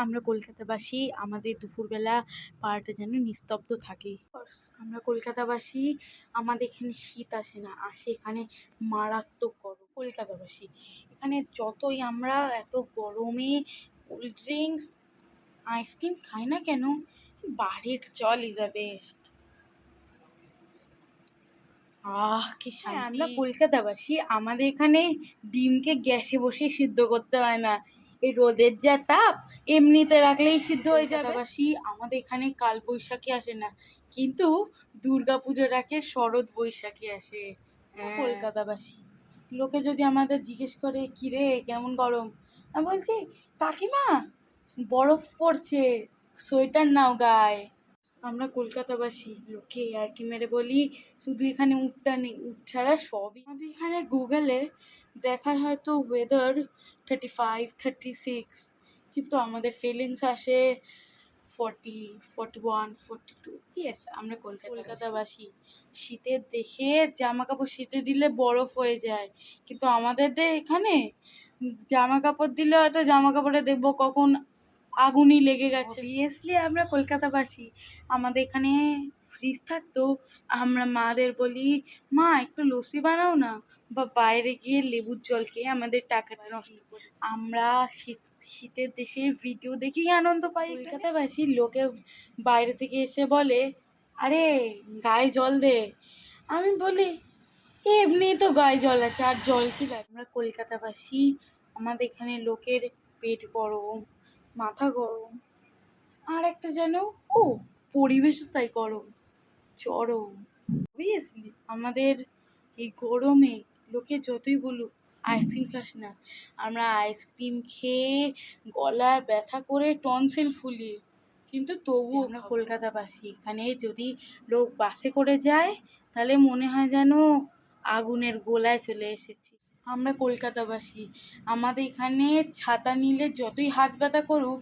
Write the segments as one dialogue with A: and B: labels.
A: আমরা কলকাতাবাসী, আমাদের দুপুরবেলা পাড়াটা যেন নিস্তব্ধ থাকে। আমরা কলকাতাবাসী, আমাদের এখানে শীত আসে না, আসে এখানে মারাত্মক গরম। কলকাতাবাসী এখানে যতই আমরা এত গরমে কোল্ড ড্রিঙ্কস আইসক্রিম খাই না কেন, বাড়ির জল ইজ আ বেস্ট। কি শান্তি। আমরা কলকাতাবাসী, আমাদের এখানে ডিমকে গ্যাসে বসে সিদ্ধ করতে হয় না, এই রোদের যা তাপ এমনিতে রাখলেই সিদ্ধ হয়ে যাবে। কলকাতাবাসী, আমাদের এখানে কাল বৈশাখী আসে না, কিন্তু দুর্গা পুজোর আগে শরৎ বৈশাখী আসে। কলকাতাবাসী, লোকে যদি আমাদের জিজ্ঞেস করে কিরে কেমন গরম, আমি বলছি কাকিমা বরফ পড়ছে, সোয়েটার নাও গায়ে। আমরা কলকাতাবাসী, লোকে আর কি মেরে বলি শুধু এখানে উটটা নেই, উট ছাড়া সবই। আমাদের এখানে গুগলে দেখায় হয়তো ওয়েদার 35, 36, কিন্তু আমাদের ফিলিংস আসে 40, 41, 42। ইয়েস, আমরা কলকাতাবাসী। শীতের দেখে জামা কাপড় শীতে দিলে বরফ হয়ে যায়, কিন্তু আমাদের এখানে জামা কাপড় দিলে হয়তো জামা কাপড়ে দেখবো কখন আগুনই লেগে গেছে। অবভিয়াসলি আমরা কলকাতাবাসী, আমাদের এখানে ফ্রিজ থাকতো, আমরা মাদের বলি মা একটু লস্যি বানাও না, বা বাইরে গিয়ে লেবুর জল খেয়ে আমাদের টাকাটা নষ্ট করি। আমরা শীতের দেশের ভিডিও দেখেই আনন্দ পাই। কলকাতাবাসী, লোকে বাইরে থেকে এসে বলে আরে গায়ে জল দে, আমি বলি এমনি তো গায়ে জল আছে, আর জল কি লাগে। আমরা কলকাতাবাসী, আমাদের এখানে লোকের পেট গরম, মাথা গরম, আর একটা যেন পরিবেশও তাই গরম, চরম। অবভিয়াসলি আমাদের এই গরমে লোকে যতই বলুক আইসক্রিম খাস না, আমরা আইসক্রিম খেয়ে গলা ব্যথা করে টনসিল ফুলিয়ে, কিন্তু তবুও আমরা কলকাতাবাসী, এখানে যদি লোক বাসে করে যায় তাহলে মনে হয় যেন আগুনের গোলায় চলে এসেছি। আমরা কলকাতাবাসী, আমাদের এখানে ছাতা নিলে যতই হাত ব্যথা করুক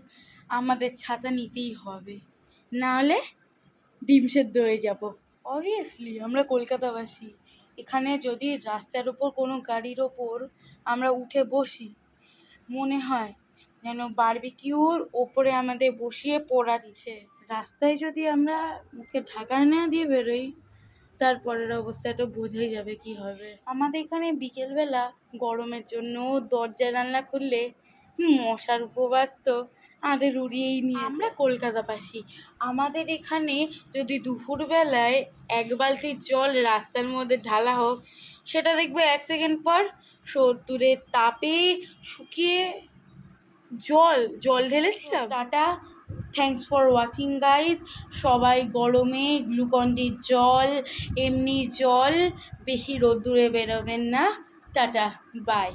A: আমাদের ছাতা নিতেই হবে, নাহলে ডিম সেদ্ধ হয়ে যাব। অবভিয়াসলি আমরা কলকাতাবাসী, এখানে যদি রাস্তার ওপর কোনো গাড়ির ওপর আমরা উঠে বসি মনে হয় যেন বারবিকিউর ওপরে আমাদের বসিয়ে পোড়াচ্ছে। রাস্তায় যদি আমরা মুখে ঢাকা না দিয়ে বেরোই তারপরের অবস্থাটা বোঝাই যাবে কি হবে। আমাদের এখানে বিকেলবেলা গরমের জন্য দরজা জানলা খুললে মশার উপবাস তো আমাদের উড়িয়েই নিয়ে। আমরা কলকাতাবাসী, আমাদের এখানে যদি দুপুরবেলায় এক বালতি জল রাস্তার মধ্যে ঢালা হোক, সেটা দেখবে 1 সেকেন্ড পর 70-এর তাপে শুকিয়ে জল ঢেলেছিলাম। Tata, thanks for watching guys. সবাই গরমে গ্লুকন-ডির জল, এমনি জল, বেশি রোদ্দুরে বেরোবেন না। Tata, by.